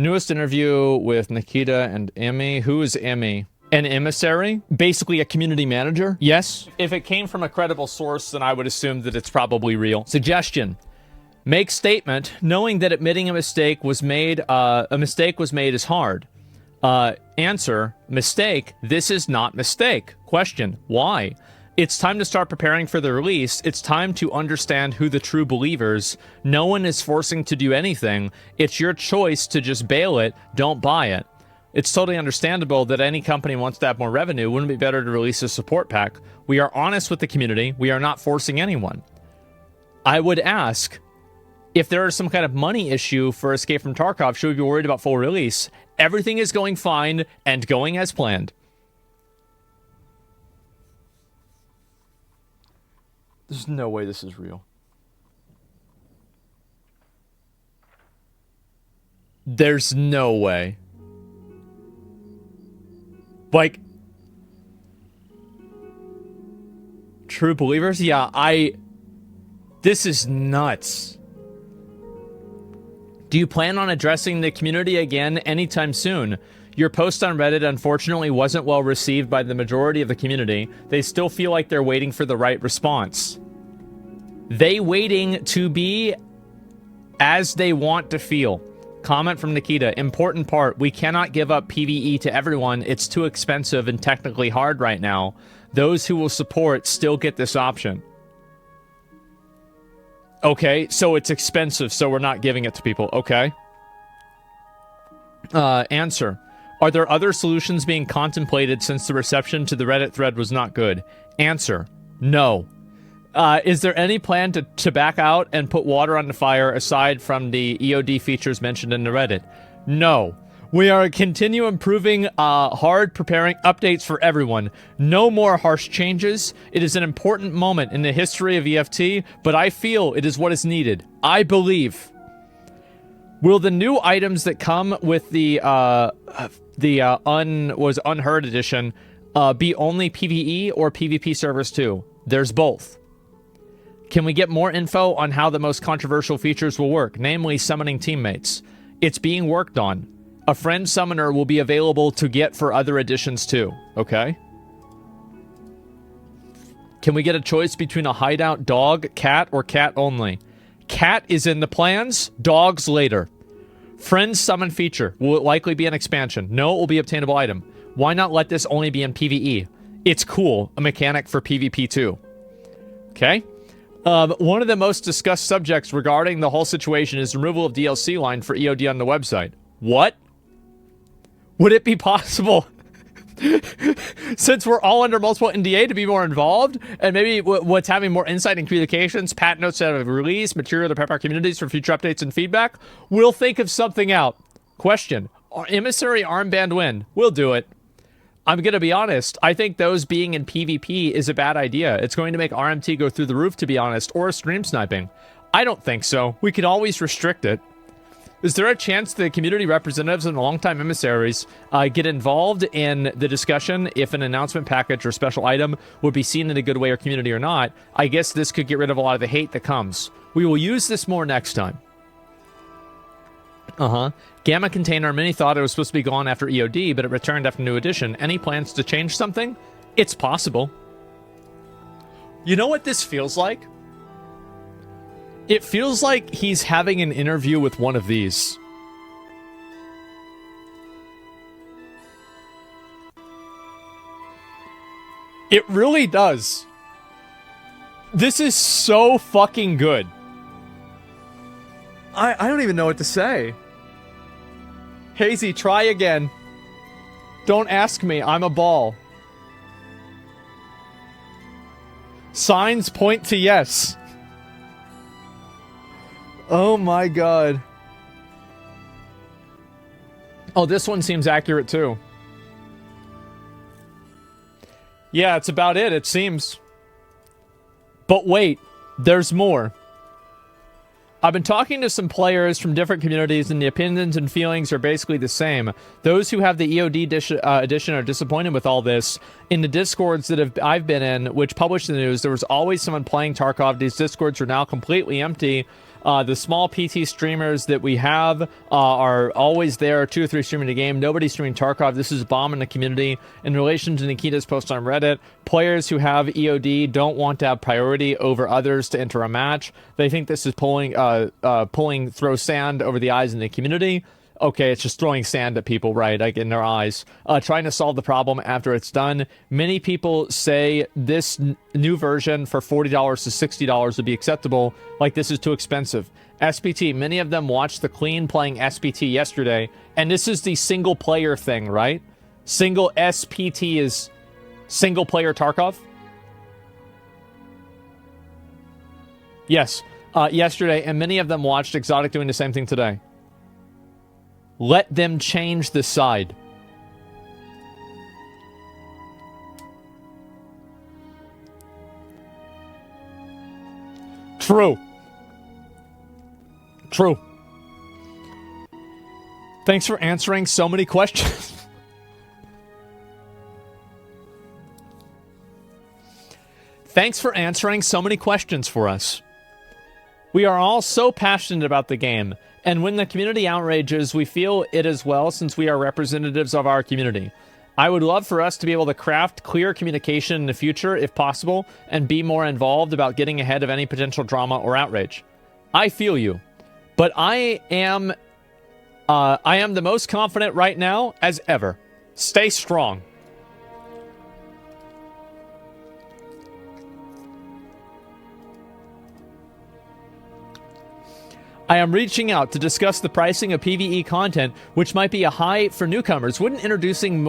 Newest interview with Nikita and Emmy. Who is Emmy? An emissary? Basically a community manager? Yes. If it came from a credible source, then I would assume that it's probably real. Suggestion. Make statement knowing that admitting a mistake was made is hard. Answer. Mistake. This is not mistake. Question. Why? It's time to start preparing for the release. It's time to understand who the true believers. No one is forcing to do anything. It's your choice to just bail it. Don't buy it. It's totally understandable that any company wants to have more revenue. Wouldn't it be better to release a support pack? We are honest with the community. We are not forcing anyone. I would ask, if there is some kind of money issue for Escape from Tarkov, should we be worried about full release? Everything is going fine and going as planned. There's no way this is real. There's no way. Like, true believers? Yeah, this is nuts. Do you plan on addressing the community again anytime soon? Your post on Reddit unfortunately wasn't well received by the majority of the community. They still feel like they're waiting for the right response. They waiting to be as they want to feel. Comment from Nikita. Important part. We cannot give up PvE to everyone. It's too expensive and technically hard right now. Those who will support still get this option. Okay, so it's expensive, so we're not giving it to people. Okay. Answer. Are there other solutions being contemplated since the reception to the Reddit thread was not good? Answer. No. Is there any plan to back out and put water on the fire aside from the EOD features mentioned in the Reddit? No. We are continue improving, hard preparing updates for everyone. No more harsh changes. It is an important moment in the history of EFT, but I feel it is what is needed. I believe. Will the new items that come with the Unheard edition be only PvE or PvP servers too? There's both. Can we get more info on how the most controversial features will work, namely summoning teammates? It's being worked on. A friend summoner will be available to get for other editions too. Okay. Can we get a choice between a hideout dog, cat, or cat only? Cat is in the plans, dogs later. Friend summon feature. Will it likely be an expansion? No, it will be obtainable item. Why not let this only be in PvE? It's cool. A mechanic for PvP too. Okay. One of the most discussed subjects regarding the whole situation is removal of DLC line for EOD on the website. What? Would it be possible, since we're all under multiple NDA, to be more involved? And maybe what's having more insight and communications, pat notes out of release, material to prep our communities for future updates and feedback? We'll think of something out. Question. Emissary armband win. We'll do it. I'm going to be honest. I think those being in PvP is a bad idea. It's going to make RMT go through the roof, to be honest, or stream sniping. I don't think so. We could always restrict it. Is there a chance the community representatives and longtime emissaries get involved in the discussion if an announcement package or special item would be seen in a good way or community or not? I guess this could get rid of a lot of the hate that comes. We will use this more next time. Gamma container. Many thought it was supposed to be gone after EOD, but it returned after new edition. Any plans to change something? It's possible. You know what this feels like? It feels like he's having an interview with one of these. It really does. This is so fucking good. I don't even know what to say. Hazy, try again. Don't ask me, I'm a ball. Signs point to yes. Oh my god. Oh, this one seems accurate too. Yeah, it's about it seems. But wait, there's more. I've been talking to some players from different communities, and the opinions and feelings are basically the same. Those who have the EOD edition are disappointed with all this. In the Discords that I've been in, which published the news, there was always someone playing Tarkov. These Discords are now completely empty. The small PT streamers that we have are always there, 2 or 3 streaming a game. Nobody's streaming Tarkov. This is a bomb in the community. In relation to Nikita's post on Reddit, players who have EOD don't want to have priority over others to enter a match. They think this is throw sand over the eyes in the community. Okay, it's just throwing sand at people, right, like in their eyes. Trying to solve the problem after it's done. Many people say this new version for $40 to $60 would be acceptable, like this is too expensive. SPT, many of them watched the Clean playing SPT yesterday, and this is the single player thing, right? Single SPT is single player Tarkov? Yes, yesterday, and many of them watched Exotic doing the same thing today. Let them change the side. True. True. Thanks for answering so many questions. Thanks for answering so many questions for us. We are all so passionate about the game. And when the community outrages, we feel it as well since we are representatives of our community. I would love for us to be able to craft clear communication in the future, if possible, and be more involved about getting ahead of any potential drama or outrage. I feel you. But I am the most confident right now as ever. Stay strong. I am reaching out to discuss the pricing of PvE content, which might be a high for newcomers. Wouldn't introducing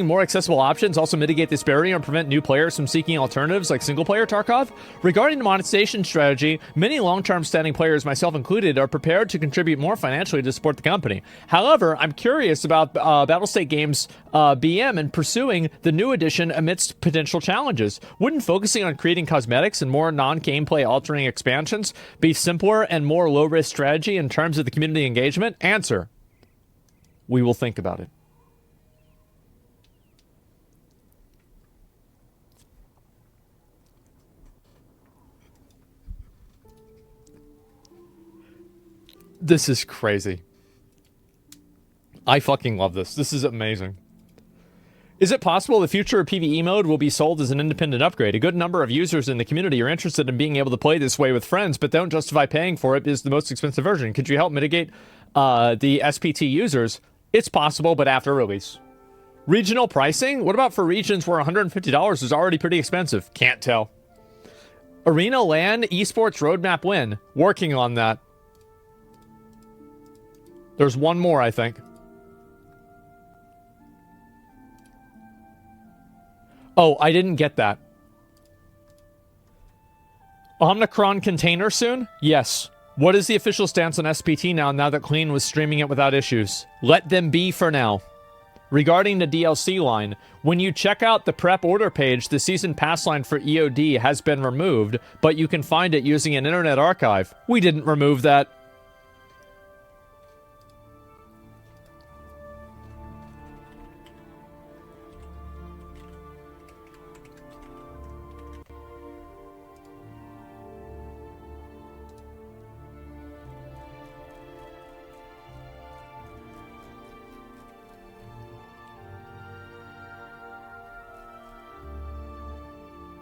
more accessible options also mitigate this barrier and prevent new players from seeking alternatives like single-player Tarkov? Regarding the monetization strategy, many long-term standing players, myself included, are prepared to contribute more financially to support the company. However, I'm curious about Battlestate Games' BM and pursuing the new edition amidst potential challenges. Wouldn't focusing on creating cosmetics and more non-gameplay altering expansions be simpler and more low-risk strategy in terms of the community engagement? Answer: we will think about it. This is crazy. I fucking love this. This is amazing. Is it possible the future of PvE mode will be sold as an independent upgrade? A good number of users in the community are interested in being able to play this way with friends, but don't justify paying for it because the most expensive version. Could you help mitigate the SPT users? It's possible, but after release. Regional pricing? What about for regions where $150 is already pretty expensive? Can't tell. Arena LAN esports roadmap win. Working on that. There's one more, I think. Oh, I didn't get that. Omnicron container soon? Yes. What is the official stance on SPT now that Clean was streaming it without issues? Let them be for now. Regarding the DLC line, when you check out the prep order page, the season pass line for EOD has been removed, but you can find it using an internet archive. We didn't remove that.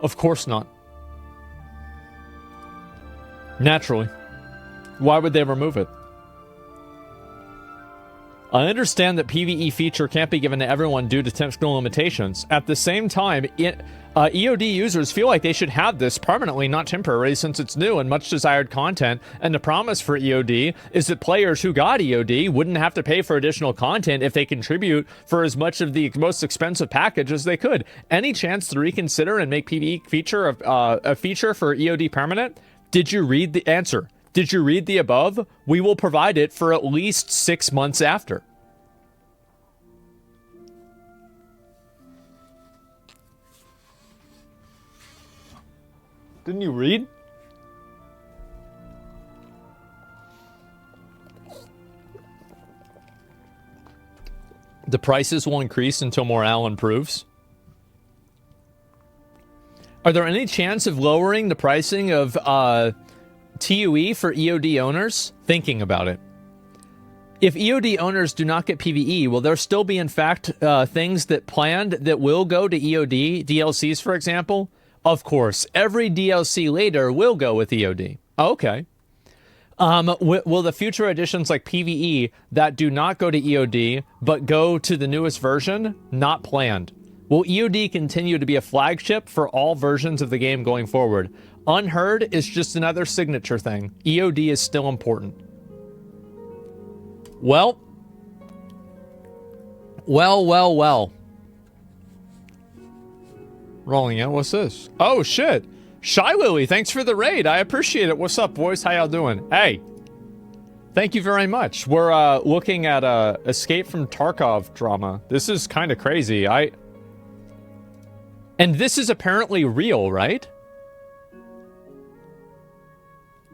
Of course not. Naturally. Why would they remove it? I understand that PvE feature can't be given to everyone due to technical limitations. At the same time, EOD users feel like they should have this permanently, not temporarily, since it's new and much desired content, and the promise for EOD is that players who got EOD wouldn't have to pay for additional content if they contribute for as much of the most expensive package as they could. Any chance to reconsider and make PvE feature a feature for EOD permanent? Did you read the answer? Did you read the above? We will provide it for at least 6 months after. Didn't you read? The prices will increase until morale improves. Are there any chance of lowering the pricing of TUE for EOD owners? Thinking about it. If EOD owners do not get PvE, will there still be, in fact, things that planned that will go to EOD? DLCs, for example? Of course. Every DLC later will go with EOD. Okay. Will the future editions like PvE that do not go to EOD, but go to the newest version? Not planned. Will EOD continue to be a flagship for all versions of the game going forward? Unheard is just another signature thing. EOD is still important. Well. Rolling out. What's this? Oh, shit. Shy Lily, thanks for the raid. I appreciate it. What's up, boys? How y'all doing? Hey. Thank you very much. We're looking at Escape from Tarkov drama. This is kind of crazy. And this is apparently real, right?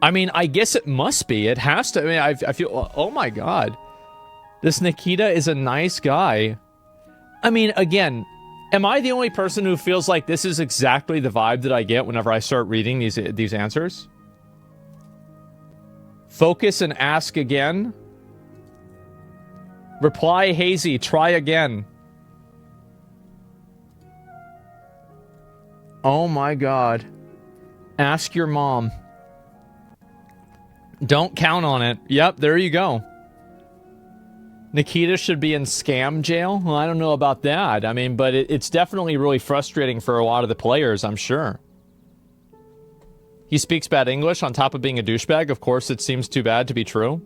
I mean, I guess it must be. It has to. I mean, I feel... Oh, my God. This Nikita is a nice guy. I mean, again, am I the only person who feels like this is exactly the vibe that I get whenever I start reading these answers? Focus and ask again. Reply hazy. Try again. Oh, my God. Ask your mom. Don't count on it. Yep, there you go. Nikita should be in scam jail? Well, I don't know about that. I mean, but it's definitely really frustrating for a lot of the players, I'm sure. He speaks bad English on top of being a douchebag. Of course, it seems too bad to be true.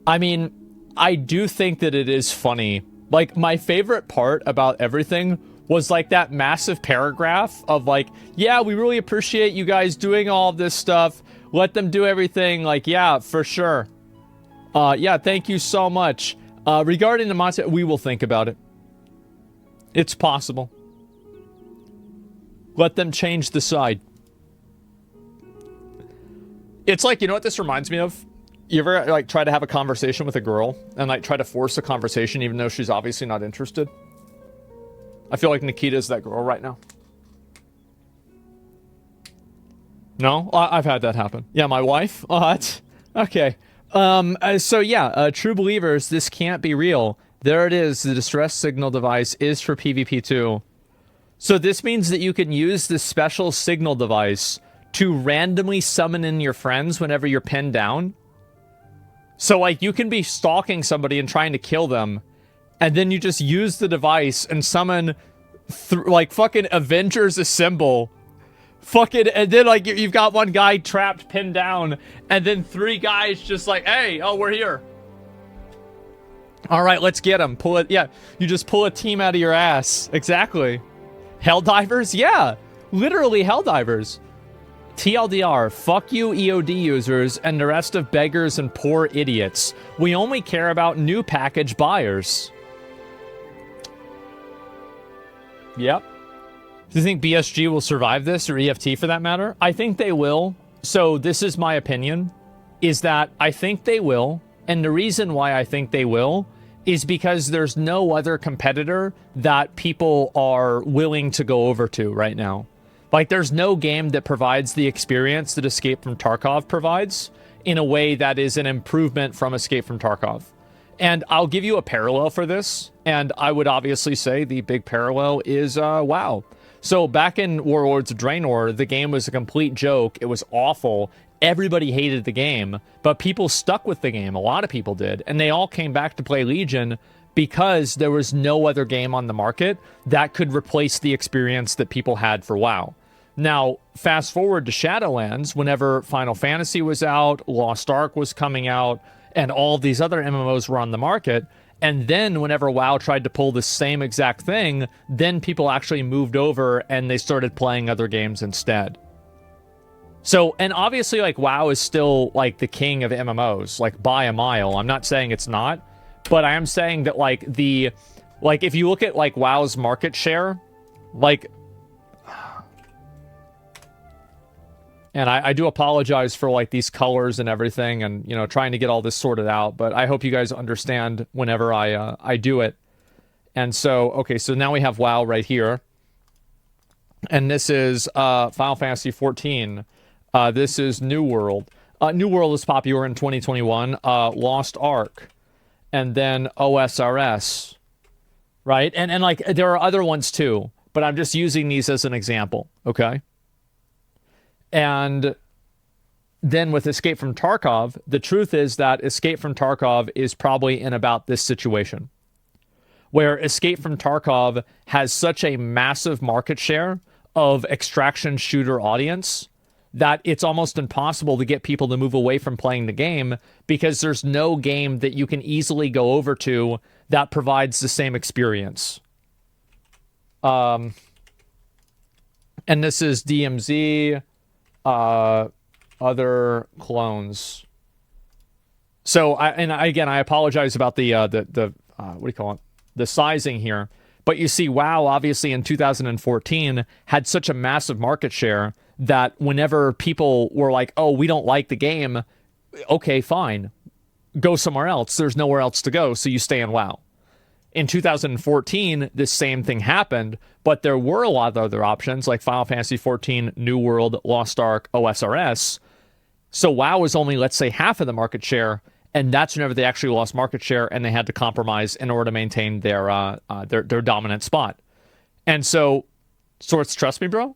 I mean, I do think that it is funny. Like, my favorite part about everything was like that massive paragraph of like, yeah, we really appreciate you guys doing all of this stuff. Let them do everything. Like, yeah, for sure. Yeah, thank you so much. Regarding the monster, we will think about it. It's possible. Let them change the side. It's like, you know what this reminds me of? You ever, like, try to have a conversation with a girl and, like, try to force a conversation even though she's obviously not interested? I feel like Nikita's that girl right now. No? I've had that happen. Yeah, my wife? Oh, that's... Okay. So yeah, true believers, this can't be real. There it is. The distress signal device is for PvP too. So this means that you can use this special signal device to randomly summon in your friends whenever you're pinned down. So, like, you can be stalking somebody and trying to kill them, and then you just use the device and summon, like, fucking Avengers Assemble. Fucking, and then, like, you've got one guy trapped, pinned down, and then 3 guys just like, hey, oh, we're here. All right, let's get him. Pull it, yeah, you just pull a team out of your ass. Exactly. Helldivers? Yeah, literally Helldivers. TLDR, fuck you EOD users and the rest of beggars and poor idiots. We only care about new package buyers. Yep. Do you think BSG will survive this, or EFT for that matter? I think they will. So this is my opinion, is that I think they will. And the reason why I think they will is because there's no other competitor that people are willing to go over to right now. Like, there's no game that provides the experience that Escape from Tarkov provides in a way that is an improvement from Escape from Tarkov. And I'll give you a parallel for this, and I would obviously say the big parallel is WoW. So back in Warlords of Draenor, the game was a complete joke. It was awful. Everybody hated the game, but people stuck with the game. A lot of people did, and they all came back to play Legion because there was no other game on the market that could replace the experience that people had for WoW. Now, fast forward to Shadowlands, whenever Final Fantasy was out, Lost Ark was coming out, and all these other MMOs were on the market, and then whenever WoW tried to pull the same exact thing, then people actually moved over and they started playing other games instead. So, and obviously, like, WoW is still, like, the king of MMOs, like, by a mile. I'm not saying it's not, but I am saying that, like, if you look at, like, WoW's market share, like... And I do apologize for, like, these colors and everything and, you know, trying to get all this sorted out. But I hope you guys understand whenever I do it. And so, okay, so now we have WoW right here. And this is Final Fantasy 14. This is New World. New World is popular in 2021. Lost Ark. And then OSRS. Right? And like, there are other ones too. But I'm just using these as an example. Okay? And then with Escape from Tarkov, the truth is that Escape from Tarkov is probably in about this situation, where Escape from Tarkov has such a massive market share of extraction shooter audience that it's almost impossible to get people to move away from playing the game because there's no game that you can easily go over to that provides the same experience. And this is DMZ, other clones. So I apologize about the what do you call it? The sizing here. But you see, WoW obviously in 2014 had such a massive market share that whenever people were like, oh, we don't like the game, okay, fine. Go somewhere else. There's nowhere else to go, so you stay in WoW. In 2014, this same thing happened, but there were a lot of other options like Final Fantasy 14, New World, Lost Ark, OSRS. So WoW was only, let's say, half of the market share, and that's whenever they actually lost market share and they had to compromise in order to maintain their dominant spot. And so, Sorts, trust me, bro?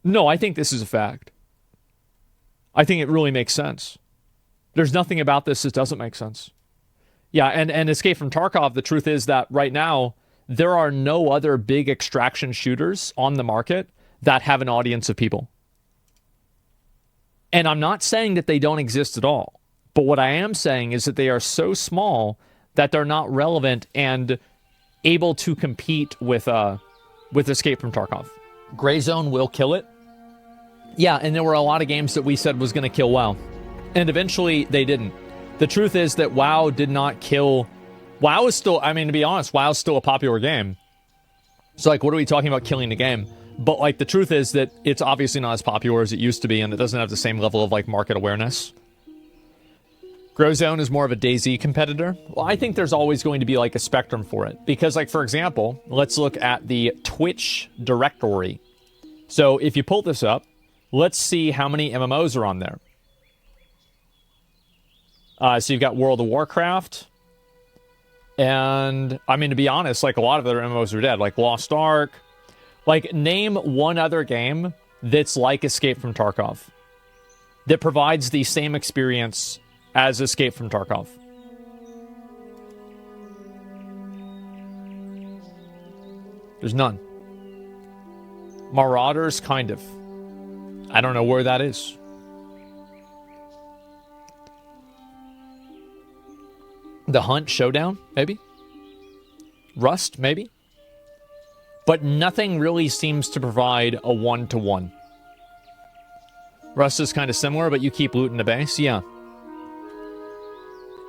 No, I think this is a fact. I think it really makes sense. There's nothing about this that doesn't make sense. Yeah, and Escape from Tarkov, the truth is that right now, there are no other big extraction shooters on the market that have an audience of people. And I'm not saying that they don't exist at all. But what I am saying is that they are so small that they're not relevant and able to compete with Escape from Tarkov. Gray Zone will kill it. Yeah, and there were a lot of games that we said was going to kill WoW. And eventually they didn't. The truth is that WoW did not kill... WoW is still... I mean, to be honest, WoW is still a popular game. So, like, what are we talking about killing the game? But, like, the truth is that it's obviously not as popular as it used to be, and it doesn't have the same level of, like, market awareness. Growzone is more of a DayZ competitor. Well, I think there's always going to be, like, a spectrum for it. Because, like, for example, let's look at the Twitch directory. So, if you pull this up, let's see how many MMOs are on there. So you've got World of Warcraft. And, I mean, to be honest, like, a lot of their MMOs are dead. Like, Lost Ark. Like, name one other game that's like Escape from Tarkov. That provides the same experience as Escape from Tarkov. There's none. Marauders, kind of. I don't know where that is. The Hunt Showdown, maybe? Rust, maybe? But nothing really seems to provide a one-to-one. Rust is kind of similar, but you keep looting the base. Yeah.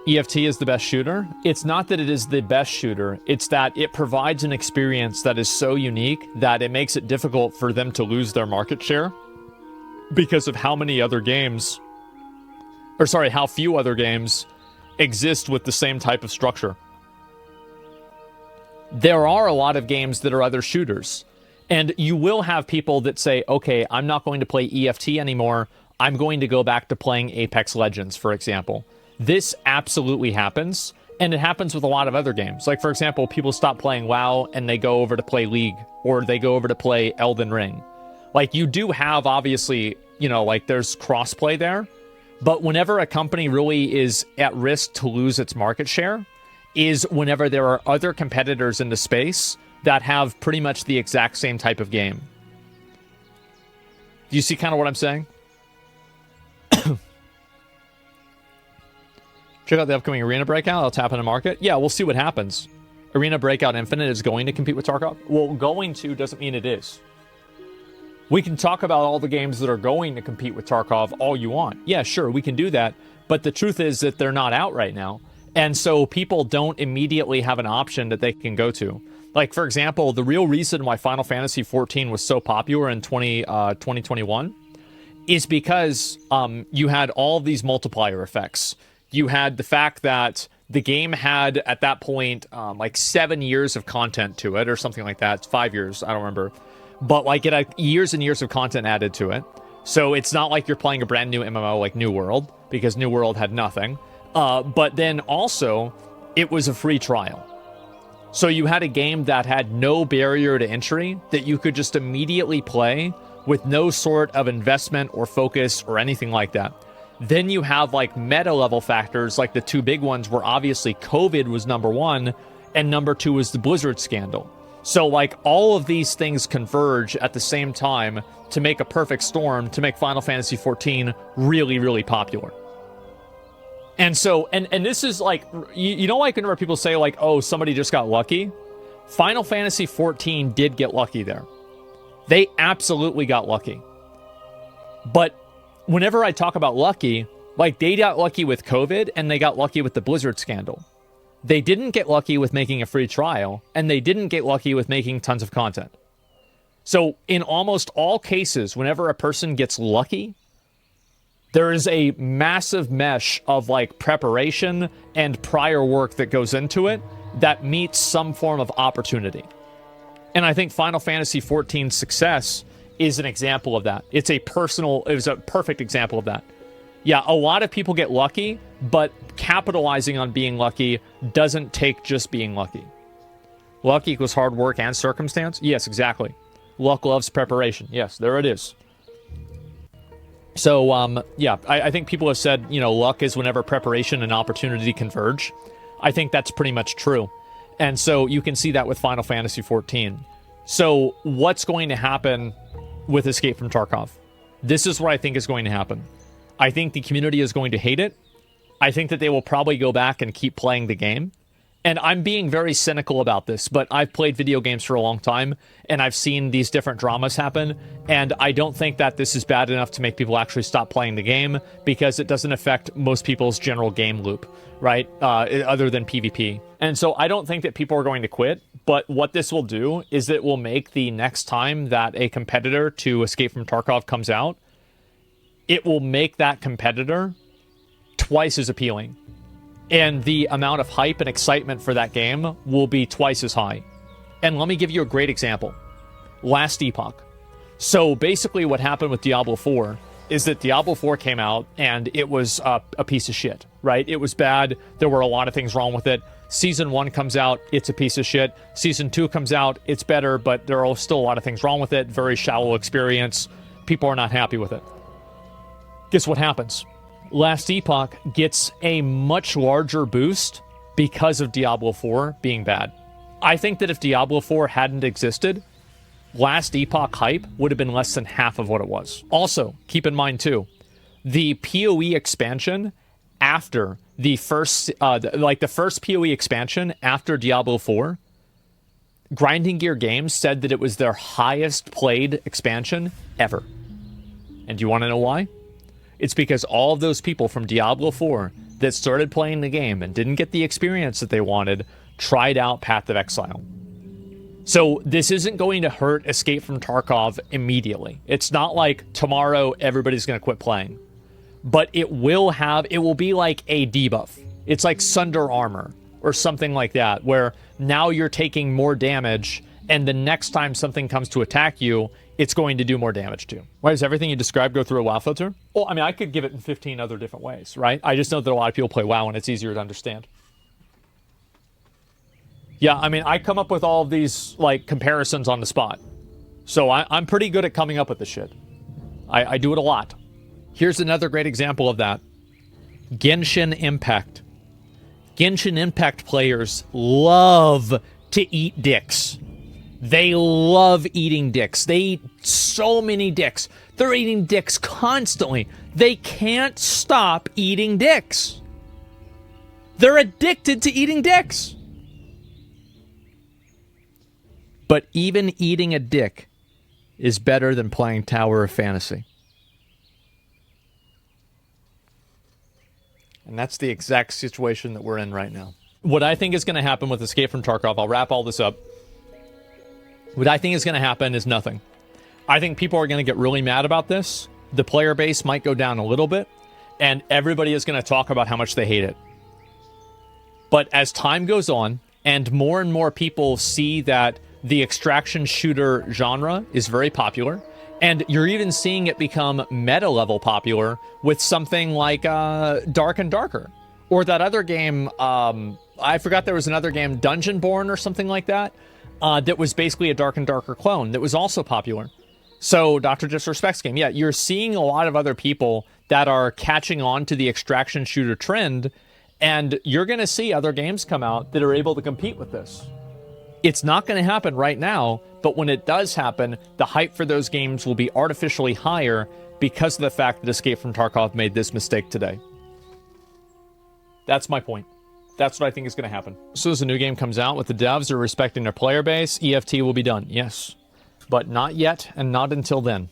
EFT is the best shooter. It's not that it is the best shooter. It's that it provides an experience that is so unique that it makes it difficult for them to lose their market share because of how many other games... Or sorry, how few other games exist with the same type of structure. There are a lot of games that are other shooters. And you will have people that say, okay, I'm not going to play EFT anymore. I'm going to go back to playing Apex Legends, for example. This absolutely happens. And it happens with a lot of other games. Like, for example, people stop playing WoW and they go over to play League. Or they go over to play Elden Ring. Like, you do have, obviously, you know, like, there's crossplay there. But whenever a company really is at risk to lose its market share is whenever there are other competitors in the space that have pretty much the exact same type of game. Do you see kind of what I'm saying? Check out the upcoming Arena Breakout. I'll tap into market. Yeah, we'll see what happens. Arena Breakout Infinite is going to compete with Tarkov. Well, going to doesn't mean it is. We can talk about all the games that are going to compete with Tarkov all you want. Yeah, sure, we can do that. But the truth is that they're not out right now. And so people don't immediately have an option that they can go to. Like, for example, the real reason why Final Fantasy 14 was so popular in 2021 is because you had all of these multiplier effects. You had the fact that the game had, at that point, like 7 years of content to it, or something like that. It's 5 years, I don't remember. but like it had years and years of content added to it. So it's not like you're playing a brand new MMO like New World, because New World had nothing. But then also, it was a free trial. So you had a game that had no barrier to entry that you could just immediately play with no sort of investment or focus or anything like that. Then you have like meta level factors, like the two big ones where obviously COVID was number one and number two was the Blizzard scandal. So like all of these things converge at the same time to make a perfect storm to make Final Fantasy XIV really, really popular. And so, and this is like, you know, like whenever people say like, oh, somebody just got lucky. Final Fantasy XIV did get lucky there. They absolutely got lucky. But whenever I talk about lucky, like they got lucky with COVID and they got lucky with the Blizzard scandal. They didn't get lucky with making a free trial, and they didn't get lucky with making tons of content. So in almost all cases, whenever a person gets lucky, there is a massive mesh of like preparation and prior work that goes into it that meets some form of opportunity. And I think Final Fantasy XIV's success is an example of that. It was a perfect example of that. Yeah, a lot of people get lucky, but capitalizing on being lucky doesn't take just being lucky. Luck equals hard work and circumstance? Yes, exactly. Luck loves preparation. Yes, there it is. So, yeah, I think people have said, you know, luck is whenever preparation and opportunity converge. I think that's pretty much true. And so you can see that with Final Fantasy XIV. So what's going to happen with Escape from Tarkov? This is what I think is going to happen. I think the community is going to hate it. I think that they will probably go back and keep playing the game. And I'm being very cynical about this, but I've played video games for a long time, and I've seen these different dramas happen, and I don't think that this is bad enough to make people actually stop playing the game, because it doesn't affect most people's general game loop, right? Other than PvP. And so I don't think that people are going to quit, but what this will do is it will make the next time that a competitor to Escape from Tarkov comes out, it will make that competitor twice as appealing. And the amount of hype and excitement for that game will be twice as high. And let me give you a great example. Last Epoch. So basically what happened with Diablo 4 is that Diablo 4 came out and it was a piece of shit, right? It was bad. There were a lot of things wrong with it. Season 1 comes out, it's a piece of shit. Season 2 comes out, it's better, but there are still a lot of things wrong with it. Very shallow experience. People are not happy with it. Guess what happens? Last Epoch gets a much larger boost because of Diablo 4 being bad. I think that if Diablo 4 hadn't existed, Last Epoch hype would have been less than half of what it was. Also, keep in mind too, the PoE expansion after the first, the first PoE expansion after Diablo 4, Grinding Gear Games said that it was their highest played expansion ever. And do you want to know why? It's because all of those people from Diablo 4 that started playing the game and didn't get the experience that they wanted tried out Path of Exile. So this isn't going to hurt Escape from Tarkov immediately. It's not like tomorrow everybody's going to quit playing. But it will be like a debuff. It's like Sunder Armor or something like that, where now you're taking more damage and the next time something comes to attack you, it's going to do more damage to you. Why does everything you describe go through a WoW filter? Well, I mean, I could give it in 15 other different ways, right? I just know that a lot of people play WoW and it's easier to understand. Yeah, I mean, I come up with all of these, like, comparisons on the spot. So I'm pretty good at coming up with this shit. I do it a lot. Here's another great example of that. Genshin Impact. Genshin Impact players love to eat dicks. They love eating dicks. They eat so many dicks. They're eating dicks constantly. They can't stop eating dicks. They're addicted to eating dicks. But even eating a dick is better than playing Tower of Fantasy. And that's the exact situation that we're in right now. What I think is going to happen with Escape from Tarkov, I'll wrap all this up. What I think is going to happen is nothing. I think people are going to get really mad about this. The player base might go down a little bit, and everybody is going to talk about how much they hate it. But as time goes on, and more people see that the extraction shooter genre is very popular. And you're even seeing it become meta-level popular with something like Dark and Darker. Or that other game, I forgot there was another game, Dungeonborn or something like that, that was basically a Dark and Darker clone that was also popular. So, Dr. Disrespect's game, yeah, you're seeing a lot of other people that are catching on to the extraction shooter trend, and you're going to see other games come out that are able to compete with this. It's not going to happen right now, but when it does happen, the hype for those games will be artificially higher because of the fact that Escape from Tarkov made this mistake today. That's my point. That's what I think is going to happen. As soon as a new game comes out with the devs are respecting their player base, EFT will be done. Yes. But not yet, and not until then.